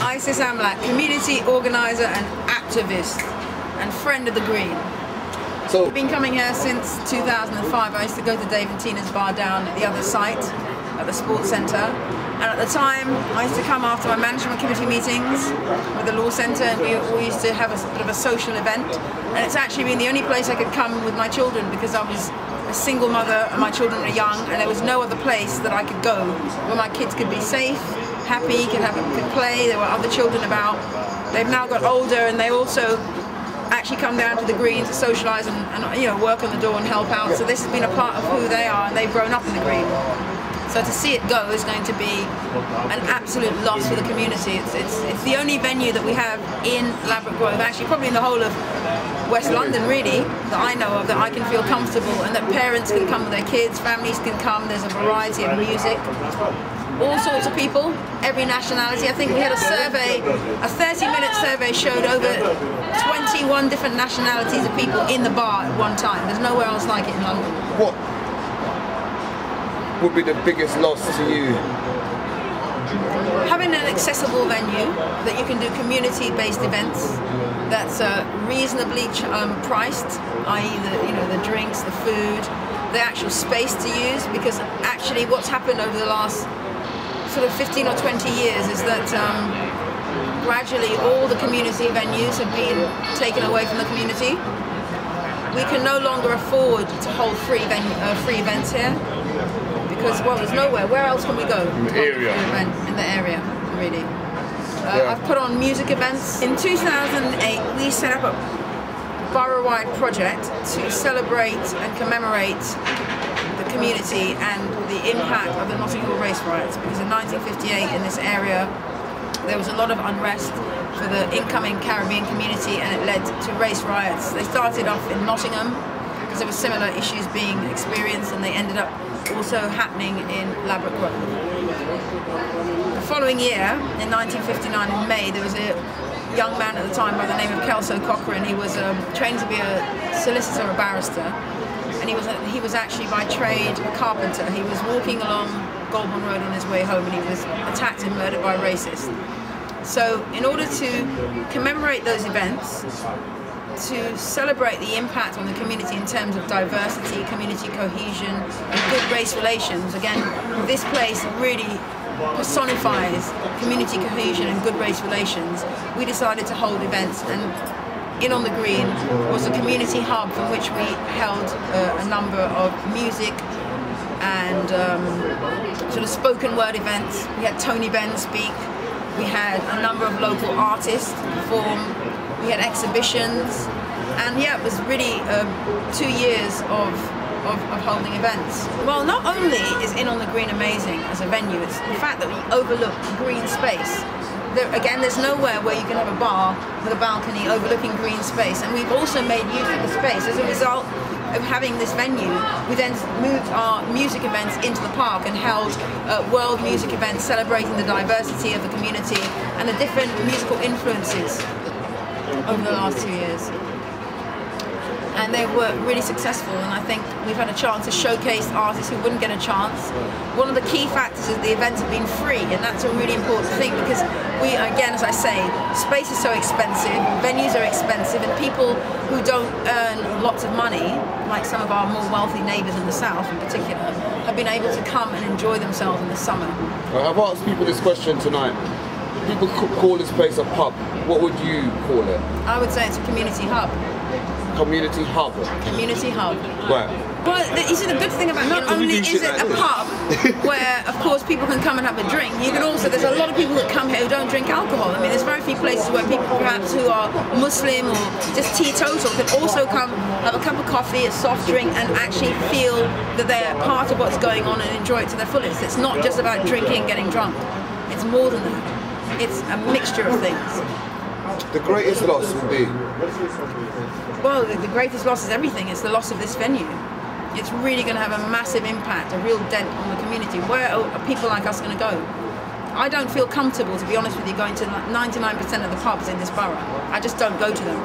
Isis Amlak, community organizer and activist and friend of the Green. So I've been coming here since 2005. I used to go to Dave and Tina's bar down at the other site, at the sports centre. And at the time, I used to come after my management committee meetings with the law centre, and we used to have a bit of a social event. And it's actually been the only place I could come with my children, because I was a single mother and my children were young, and there was no other place that I could go where my kids could be safe, happy, could play. There were other children about. They've now got older, and they also actually come down to the Green to socialise and you know, work on the door and help out. So this has been a part of who they are, and they've grown up in the Green. So to see it go is going to be an absolute loss for the community. It's the only venue that we have in Ladbroke Grove, actually probably in the whole of West London really, that I know of, that I can feel comfortable, and that parents can come with their kids, families can come. There's a variety of music, all sorts of people, every nationality. I think we had a survey, a 30-minute survey showed over 21 different nationalities of people in the bar at one time. There's nowhere else like it in London. what would be the biggest loss to you? Having an accessible venue that you can do community-based events that's reasonably priced, i.e. the drinks, the food, the actual space to use, because actually what's happened over the last sort of 15 or 20 years is that gradually all the community venues have been taken away from the community. We can no longer afford to hold free events here, because, well, there's nowhere. Where else can we go? In the area. In the area, really. I've put on music events. In 2008, we set up a borough-wide project to celebrate and commemorate the community and the impact of the Notting Hill race riots, because in 1958 in this area there was a lot of unrest for the incoming Caribbean community, and it led to race riots. They started off in Nottingham because there were similar issues being experienced, and they ended up also happening in Ladbroke Grove. The following year, in 1959 in May, there was a young man at the time by the name of Kelso Cochrane. He was trained to be a solicitor, a barrister, and he was actually by trade a carpenter. He was walking along Goulburn Road on his way home, and he was attacked and murdered by racists. So in order to commemorate those events, to celebrate the impact on the community in terms of diversity, community cohesion, and good race relations, again, this place really personifies community cohesion and good race relations. We decided to hold events, and in on the Green was a community hub from which we held a number of music and sort of spoken word events. We had Tony Benn speak, we had a number of local artists perform, we had exhibitions, and yeah, it was really 2 years of holding events. Well, not only is In on the Green amazing as a venue, it's the fact that we overlook green space. Again, there's nowhere where you can have a bar with a balcony overlooking green space, and we've also made use of the space. As a result of having this venue, we then moved our music events into the park and held world music events celebrating the diversity of the community and the different musical influences over the last 2 years. And they were really successful, and I think we've had a chance to showcase artists who wouldn't get a chance. One of the key factors is the events have been free, and that's a really important thing, because we, again, as I say, space is so expensive, venues are expensive, and people who don't earn lots of money, like some of our more wealthy neighbours in the south in particular, have been able to come and enjoy themselves in the summer. I've asked people this question tonight. People call this place a pub. What would you call it? I would say it's a community hub. Community hub. Community hub. Right. Well, you see, the good thing about not only is it a pub where, of course, people can come and have a drink, you can also, there's a lot of people that come here who don't drink alcohol. I mean, there's very few places where people perhaps who are Muslim or just teetotal can also come, have a cup of coffee, a soft drink, and actually feel that they're part of what's going on and enjoy it to their fullest. It's not just about drinking and getting drunk. It's more than that. It's a mixture of things. The greatest loss would be? Well, the greatest loss is everything. It's the loss of this venue. It's really going to have a massive impact, a real dent on the community. Where are people like us going to go? I don't feel comfortable, to be honest with you, going to 99% of the pubs in this borough. I just don't go to them.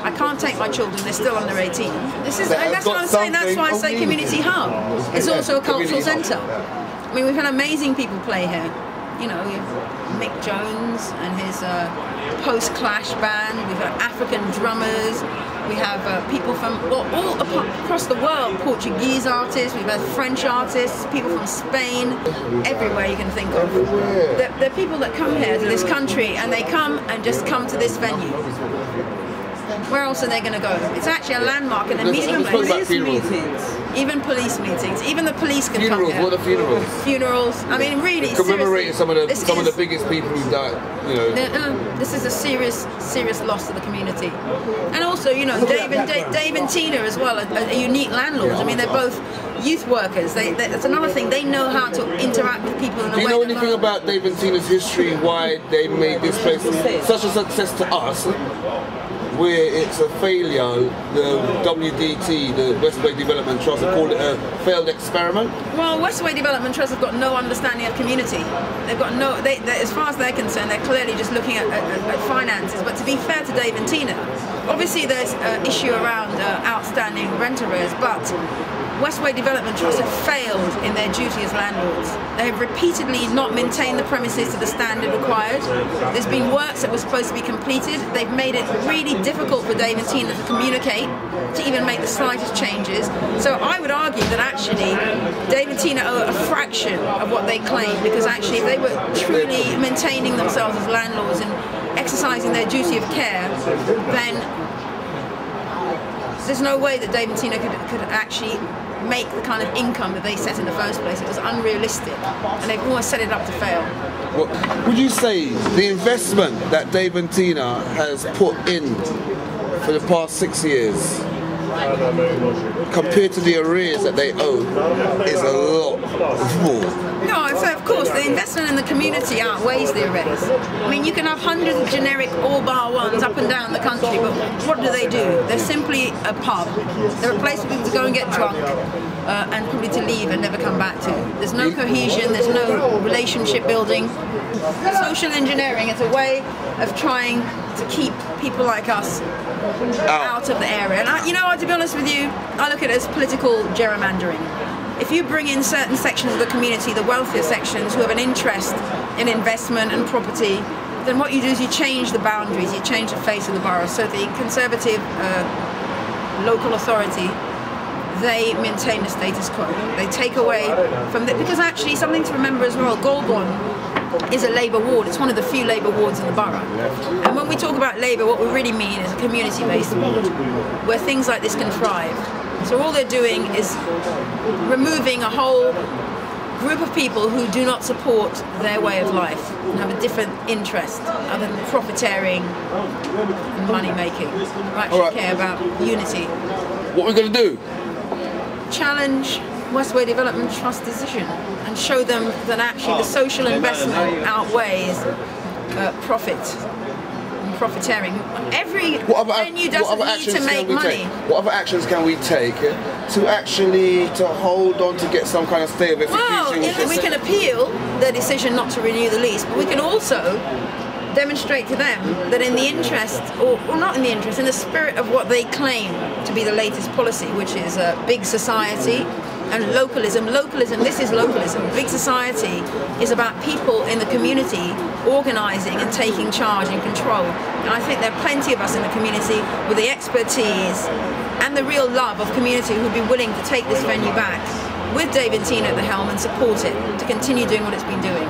I can't take my children, they're still under 18. That's what I'm saying, that's why I say community hub. It's also a cultural centre. I mean, we've had amazing people play here. you know, Mick Jones and his post-Clash band. We've got African drummers. We have people from all across the world, Portuguese artists, we've had French artists, people from Spain, everywhere you can think of. There are people that come here to this country and they come and just come to this venue. Where else are they going to go? It's actually a landmark and a meeting place. Even police meetings. Even the police can come here. What are funerals? Funerals. I mean, really. Commemorating some of the biggest people who died. You know. This is a serious loss to the community. And also, you know, Dave and Tina as well are unique landlords. I mean, they're both youth workers. That's another thing. They know how to interact with people in a way. Do you know anything about Dave and Tina's history? Why they made this place such a success to us? Where it's a failure, the WDT, the Westway Development Trust, have called it a failed experiment? Well, Westway Development Trust have got no understanding of community. They've got no, as far as they're concerned, they're clearly just looking at finances. But to be fair to Dave and Tina, obviously there's an issue around outstanding rent arrears, but Westway Development Trust have failed in their duty as landlords. They have repeatedly not maintained the premises to the standard required. There's been works that were supposed to be completed. They've made it really difficult for Dave and Tina to communicate, to even make the slightest changes. So I would argue that actually Dave and Tina owe a fraction of what they claim, because actually if they were truly maintaining themselves as landlords and exercising their duty of care, then there's no way that Dave and Tina could actually make the kind of income that they set in the first place. It was unrealistic, and they've almost set it up to fail. Well, would you say the investment that Dave and Tina has put in for the past 6 years, compared to the arrears that they owe, is a lot more? No, so of course the investment in the community outweighs the arrears. I mean, you can have hundreds of generic all-bar ones up and down the country, but what do? They're simply a pub. They're a place for people to go and get drunk and probably to leave and never come back to. There's no cohesion, there's no relationship building. Social engineering is a way of trying to keep people like us out of the area. And you know, to be honest with you, I look at it as political gerrymandering. If you bring in certain sections of the community, the wealthier sections, who have an interest in investment and property, then what you do is you change the boundaries, you change the face of the borough. So the Conservative local authority, they maintain the status quo. They take away from the, because actually something to remember as well, Goulburn is a Labour ward. It's one of the few Labour wards in the borough. And when we talk about Labour, what we really mean is a community-based ward, where things like this can thrive. So all they're doing is removing a whole group of people who do not support their way of life and have a different interest other than profiteering and money making. They actually care about unity. What are we going to do? Challenge Westway Development Trust decision and show them that actually the social investment outweighs profit. Profiteering. Every venue doesn't need to make money. What other actions can we take to hold on to get some kind of stay of execution? Well, we can appeal their decision not to renew the lease, but we can also demonstrate to them that in the interest, or not in the interest, in the spirit of what they claim to be the latest policy, which is big society and localism. This is localism. Big society is about people in the community organising and taking charge and control. And I think there are plenty of us in the community with the expertise and the real love of community who'd be willing to take this venue back with Dave and Tina at the helm and support it to continue doing what it's been doing.